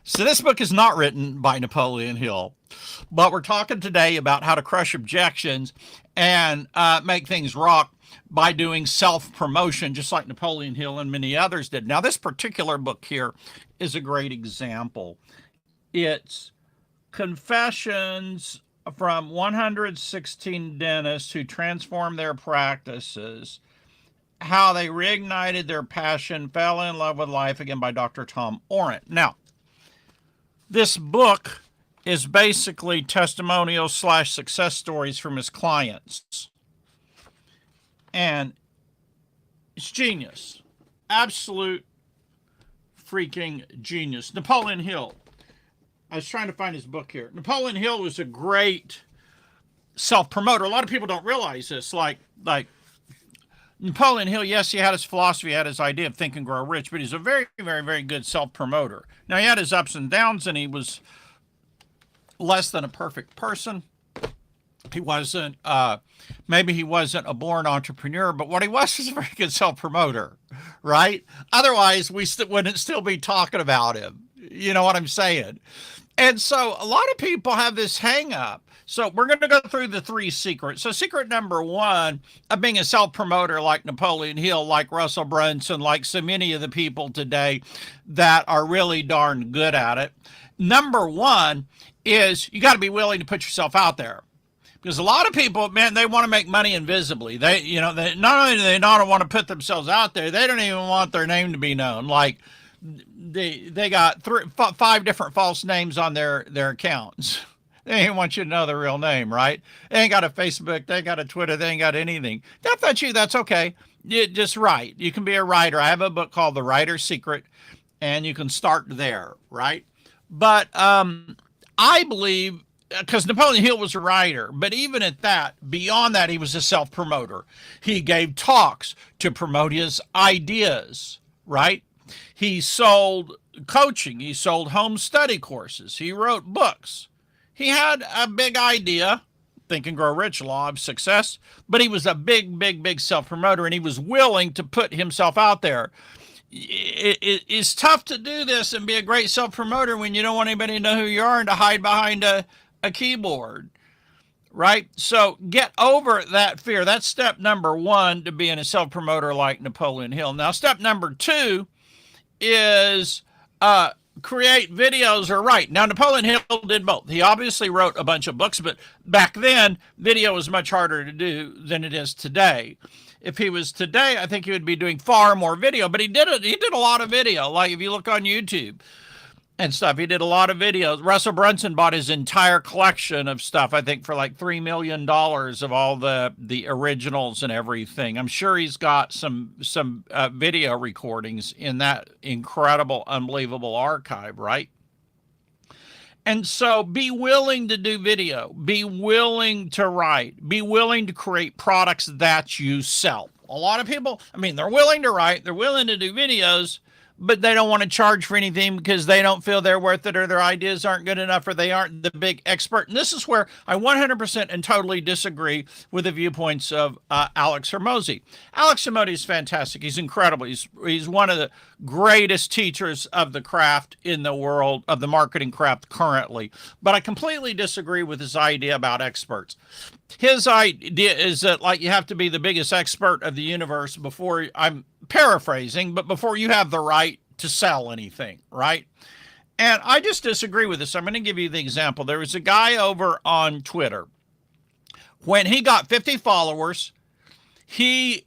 So this book is not written by Napoleon Hill, but we're talking today about how to crush objections and make things rock by doing self-promotion, just like Napoleon Hill and many others did. Now, this particular book here is a great example. It's Confessions from 116 dentists who transformed their practices, how they reignited their passion, fell in love with life again, by Dr. Tom Orant. Now, this book is basically testimonials slash success stories from his clients. And it's genius. Absolute freaking genius. Napoleon Hill. I was trying to find his book here. Napoleon Hill was a great self-promoter. A lot of people don't realize this. Like Napoleon Hill, yes, he had his philosophy, he had his idea of think and grow rich, but he's a very, very, very good self-promoter. Now, he had his ups and downs, and he was less than a perfect person. He wasn't, maybe he wasn't a born entrepreneur, but what he was a very good self-promoter, right? Otherwise, we wouldn't still be talking about him. You know what I'm saying? And so a lot of people have this hang up. So we're going to go through the three secrets. So secret number one of being a self-promoter like Napoleon Hill, like Russell Brunson, like so many of the people today that are really darn good at it. Number one is you got to be willing to put yourself out there. Because a lot of people, man, they want to make money invisibly. They not only do they not want to put themselves out there, they don't even want their name to be known. Like they got 5 different false names on their accounts. They ain't want you to know their real name, right? They ain't got a Facebook, they ain't got a Twitter, they ain't got anything. If that's you, that's okay. You just write. You can be a writer. I have a book called The Writer's Secret, and you can start there, right? But I believe, because Napoleon Hill was a writer, but even at that, beyond that, he was a self-promoter. He gave talks to promote his ideas, right? He sold coaching. He sold home study courses. He wrote books. He had a big idea, Think and Grow Rich, Law of Success, but he was a big, big, big self-promoter, and he was willing to put himself out there. It's tough to do this and be a great self-promoter when you don't want anybody to know who you are and to hide behind a keyboard, right? So get over that fear. That's step number one to being a self-promoter like Napoleon Hill. Now, step number two is create videos or write. Now, Napoleon Hill did both. He obviously wrote a bunch of books, but back then, video was much harder to do than it is today. If he was today, I think he would be doing far more video, but he did a lot of video. Like if you look on YouTube and stuff, he did a lot of videos. Russell Brunson bought his entire collection of stuff, I think, for like $3 million of all the originals and everything. I'm sure he's got some video recordings in that incredible, unbelievable archive, right? And so be willing to do video, be willing to write, be willing to create products that you sell. A lot of people, I mean, they're willing to write, they're willing to do videos, but they don't want to charge for anything because they don't feel they're worth it, or their ideas aren't good enough, or they aren't the big expert. And this is where I 100% and totally disagree with the viewpoints of Alex Hormozi. Alex Hormozi is fantastic. He's incredible. He's one of the greatest teachers of the craft in the world, of the marketing craft currently. But I completely disagree with his idea about experts. His idea is that, like, you have to be the biggest expert of the universe before, I'm paraphrasing, but before you have the right to sell anything, right? And I just disagree with this. I'm going to give you the example. There was a guy over on Twitter. When he got 50 followers, he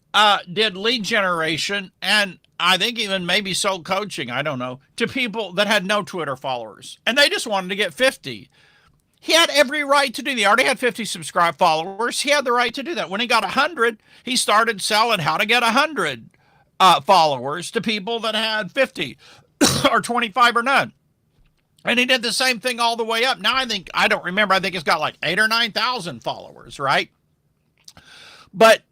did lead generation, and I think even maybe sold coaching, I don't know, to people that had no Twitter followers. And they just wanted to get 50. He had every right to do that. He already had 50 subscribed followers. He had the right to do that. When he got 100, he started selling how to get 100 followers to people that had 50 or 25 or none. And he did the same thing all the way up. Now I don't remember, I think it's got like 8,000 or 9,000 followers, right? But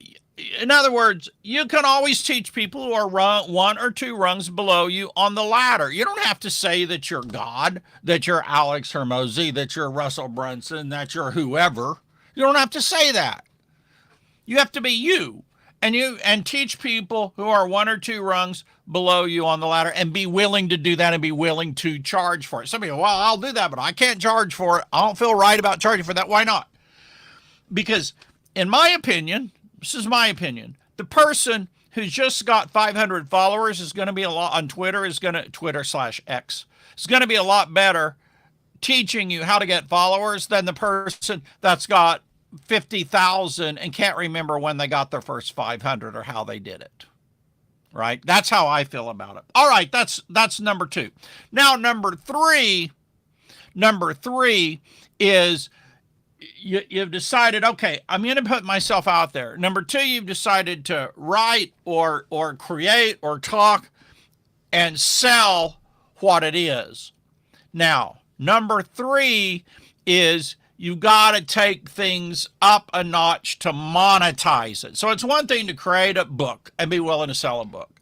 in other words, you can always teach people who are 1 or 2 rungs below you on the ladder. You don't have to say that you're God, that you're Alex Hormozi, that you're Russell Brunson, that you're whoever. You don't have to say that. You have to be you. and teach people who are one or two rungs below you on the ladder, and be willing to do that and be willing to charge for it. Some people, well, I'll do that, but I can't charge for it. I don't feel right about charging for that. Why not? Because in my opinion, this is my opinion, the person who's just got 500 followers is going to be a lot on Twitter, Twitter/X, is going to be a lot better teaching you how to get followers than the person that's got 50,000 and can't remember when they got their first 500 or how they did it. Right? That's how I feel about it. All right, that's number 2. Now number 3 is you've decided, okay, I'm going to put myself out there. Number 2, you've decided to write or create or talk and sell what it is. Now, number 3 is you've got to take things up a notch to monetize it. So it's one thing to create a book and be willing to sell a book,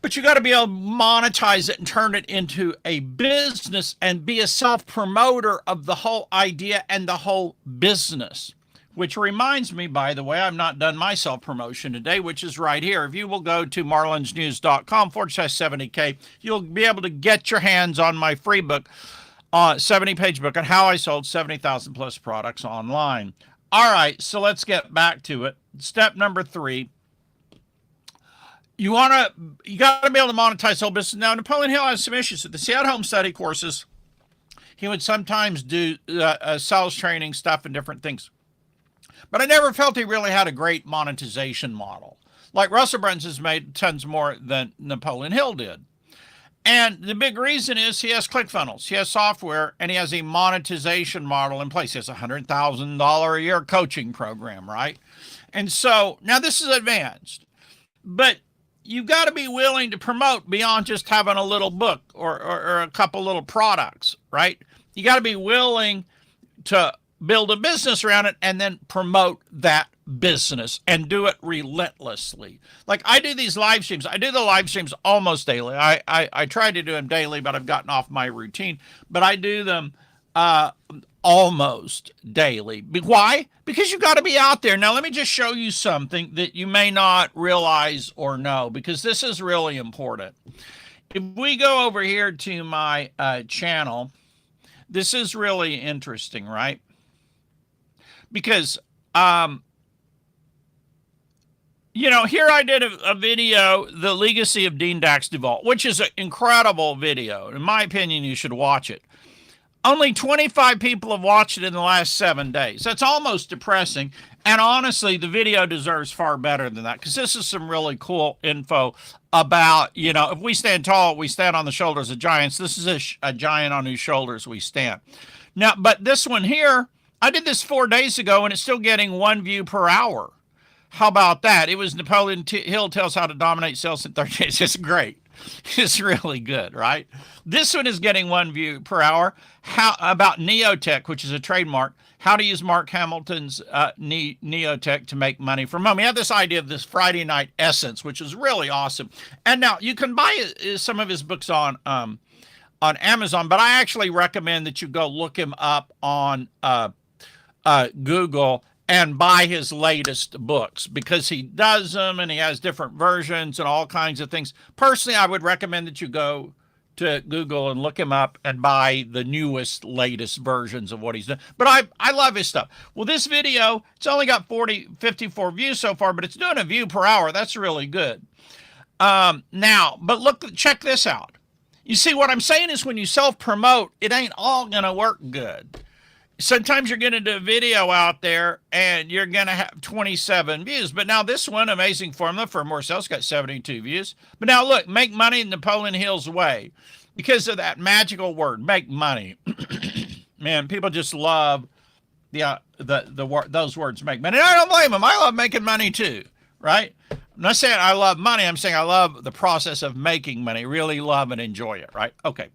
but you got to be able to monetize it and turn it into a business and be a self-promoter of the whole idea and the whole business. Which reminds me, by the way, I've not done my self-promotion today, which is right here. If you will go to marlonsnews.com/70K, you'll be able to get your hands on my free book, 70-page book on how I sold 70,000 plus products online. All right, so let's get back to it. Step number 3. You got to be able to monetize the whole business. Now, Napoleon Hill has some issues with this. He had home study courses. He would sometimes do sales training stuff and different things. But I never felt he really had a great monetization model. Like Russell Brunson's has made tons more than Napoleon Hill did. And the big reason is he has ClickFunnels, he has software, and he has a monetization model in place. He has a $100,000 a year coaching program, right? And so now this is advanced, but you've got to be willing to promote beyond just having a little book or a couple little products, right? You got to be willing to build a business around it and then promote that business and do it relentlessly. Like I do these live streams. I do the live streams almost daily. I try to do them daily, but I've gotten off my routine. But I do them almost daily. Why? Because you got to be out there. Now, let me just show you something that you may not realize or know, because this is really important. If we go over here to my channel, this is really interesting, right? Because, here I did a video, The Legacy of Dean Dax Duvall, which is an incredible video. In my opinion, you should watch it. Only 25 people have watched it in the last 7 days. That's almost depressing. And honestly, the video deserves far better than that, because this is some really cool info about, if we stand tall, we stand on the shoulders of giants. This is a giant on whose shoulders we stand. Now, but this one here, I did this 4 days ago, and it's still getting 1 view per hour. How about that? It was Napoleon Hill tells how to dominate sales in 30 days. It's great. It's really good, right? This one is getting 1 view per hour. How about Neotech, which is a trademark, how to use Mark Hamilton's Neotech to make money from home. We have this idea of this Friday night essence, which is really awesome. And now you can buy some of his books on Amazon, but I actually recommend that you go look him up on Google and buy his latest books, because he does them and he has different versions and all kinds of things. Personally, I would recommend that you go to Google and look him up and buy the latest versions of what he's done. But I love his stuff. Well, this video, it's only got 54 views so far, but it's doing a view per hour. That's really good. Now, but check this out. You see, what I'm saying is when you self-promote, it ain't all going to work good. Sometimes you're going to do a video out there and you're going to have 27 views. But now this one, Amazing Formula for More Sales, got 72 views. But now look, make money in Napoleon Hill's way, because of that magical word, make money. Man, people just love those words, make money. And I don't blame them. I love making money too, right? I'm not saying I love money. I'm saying I love the process of making money. Really love and enjoy it, right? Okay.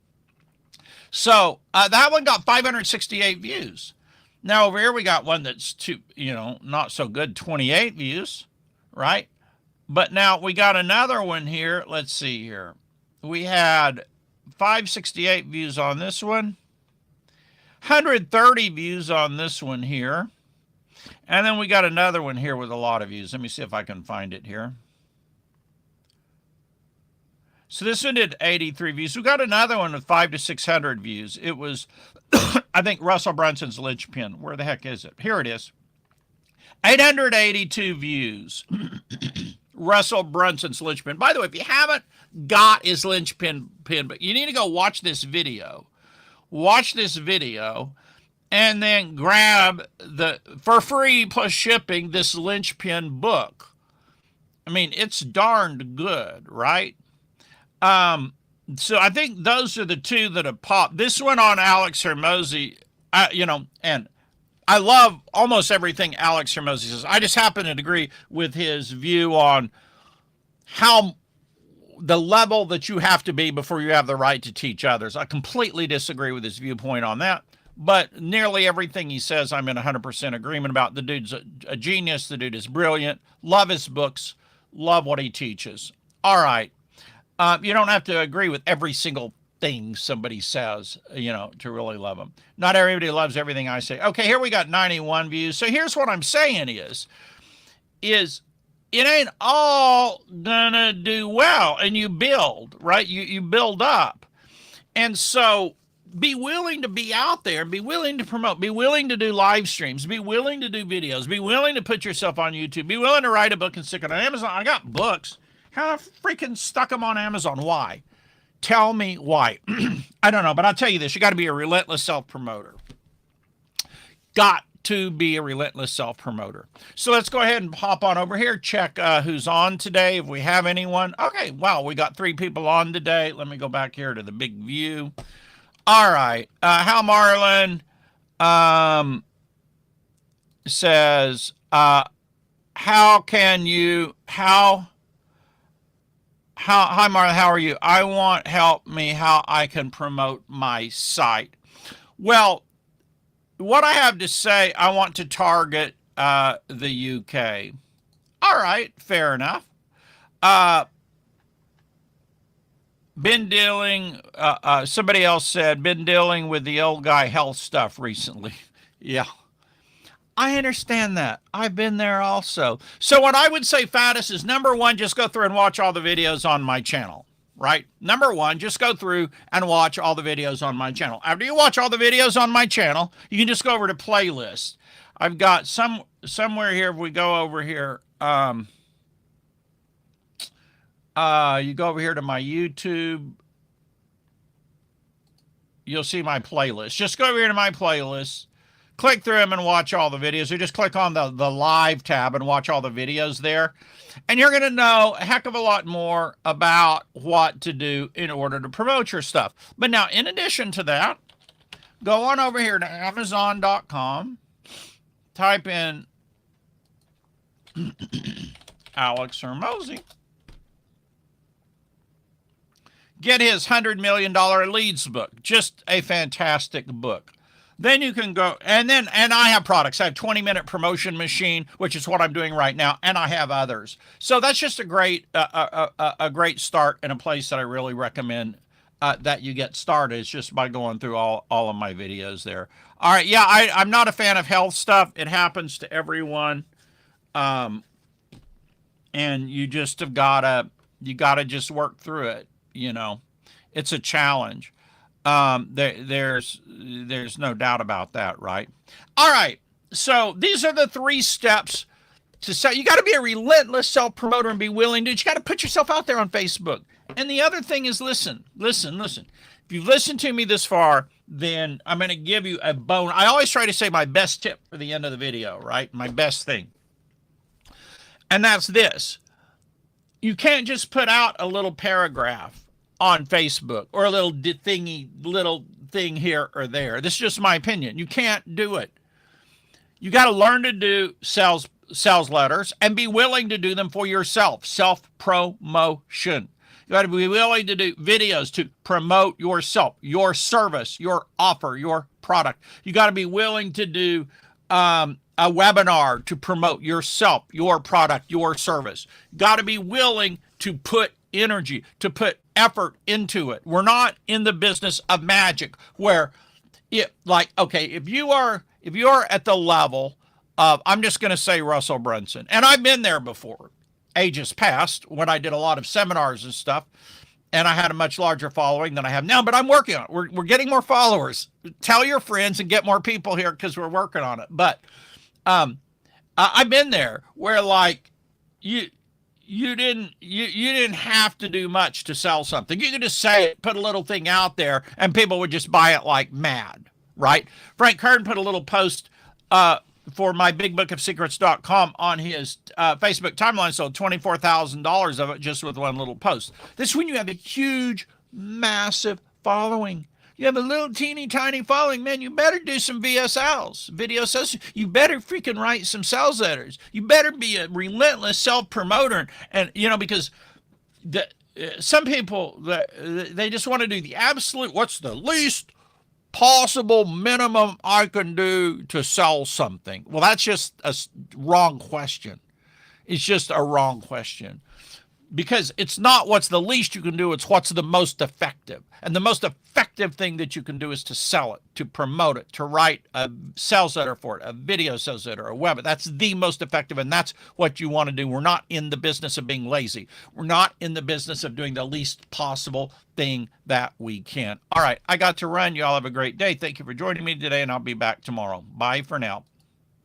So that one got 568 views. Now over here we got one that's not so good, 28 views, right? But now we got another one here. Let's see here. We had 568 views on this one, 130 views on this one here, And then we got another one here with a lot of views. Let me see if I can find it here. So this one did 83 views. We got another one with 500 to 600 views. It was, I think, Russell Brunson's linchpin. Where the heck is it? Here it is. 882 views. Russell Brunson's linchpin. By the way, if you haven't got his linchpin pin, but you need to go watch this video. Watch this video and then grab for free plus shipping, this linchpin book. I mean, it's darned good, right? So I think those are the two that have popped. This one on Alex Hormozi, and I love almost everything Alex Hormozi says. I just happen to agree with his view on how the level that you have to be before you have the right to teach others. I completely disagree with his viewpoint on that, but nearly everything he says, I'm in 100% agreement about. The dude's a genius. The dude is brilliant. Love his books. Love what he teaches. All right. You don't have to agree with every single thing somebody says, to really love them. Not everybody loves everything I say. Okay, here we got 91 views. So here's what I'm saying is it ain't all gonna do well, and you build, right? You build up. And so be willing to be out there, be willing to promote, be willing to do live streams, be willing to do videos, be willing to put yourself on YouTube, be willing to write a book and stick it on Amazon. I got books. How I freaking stuck them on Amazon. Why? Tell me why. I don't know, but I'll tell you this. You got to be a relentless self-promoter. Got to be a relentless self-promoter. So let's go ahead and hop on over here. Check who's on today, if we have anyone. Okay, wow, we got 3 people on today. Let me go back here to the big view. All right. Hal Marlon says, hi, Marlon, how are you? I want help me how I can promote my site. Well, what I have to say, I want to target the UK. All right, fair enough. Somebody else said, been dealing with the old guy health stuff recently. Yeah. I understand that. I've been there also. So what I would say, Faddis, is number one, just go through and watch all the videos on my channel, right? Number one, just go through and watch all the videos on my channel. After you watch all the videos on my channel, you can just go over to playlist. I've got somewhere here, if we go over here, you go over here to my YouTube, you'll see my playlist. Just go over here to my playlist. Click through them and watch all the videos, or just click on the live tab and watch all the videos there. And you're going to know a heck of a lot more about what to do in order to promote your stuff. But now, in addition to that, go on over here to Amazon.com, type in Alex Hormozi, get his $100 Million Leads book. Just a fantastic book. Then you can go, and I have products. I have 20-minute promotion machine, which is what I'm doing right now, and I have others. So that's just a great start, and a place that I really recommend that you get started. Is just by going through all of my videos there. All right, yeah, I'm not a fan of health stuff. It happens to everyone, and you just have gotta just work through it. It's a challenge. There's no doubt about that, right? All right. So these are the 3 steps to sell. You got to be a relentless self-promoter and be willing to. You got to put yourself out there on Facebook. And the other thing is listen. If you've listened to me this far, then I'm going to give you a bone. I always try to say my best tip for the end of the video, right? My best thing. And that's this. You can't just put out a little paragraph on Facebook or a little thing here or there. This is just my opinion. You can't do it. You got to learn to do sales letters and be willing to do them for yourself. Self-promotion. You got to be willing to do videos to promote yourself, your service, your offer, your product. You got to be willing to do a webinar to promote yourself, your product, your service. You got to be willing to put energy, to put effort into it. We're not in the business of magic where if you are at the level I'm just going to say Russell Brunson. And I've been there before, ages past, when I did a lot of seminars and stuff. And I had a much larger following than I have now, but I'm working on it. We're getting more followers. Tell your friends and get more people here because we're working on it. But I've been there where like you didn't have to do much to sell something. You could just say it, put a little thing out there, and people would just buy it like mad, right? Frank Kern put a little post for my bigbookofsecrets.com on his Facebook timeline, sold $24,000 of it just with one little post. This is when you have a huge, massive following. You have a little teeny tiny following, man, you better do some VSLs, video sales. You better freaking write some sales letters. You better be a relentless self-promoter. And, you know, because some people, they just want to do the absolute, what's the least possible minimum I can do to sell something. Well, that's just a wrong question. It's just a wrong question. Because it's not what's the least you can do, it's what's the most effective. And the most effective thing that you can do is to sell it, to promote it, to write a sales letter for it, a video sales letter, a web. That's the most effective, and that's what you want to do. We're not in the business of being lazy. We're not in the business of doing the least possible thing that we can. All right, I got to run. You all have a great day. Thank you for joining me today, and I'll be back tomorrow. Bye for now.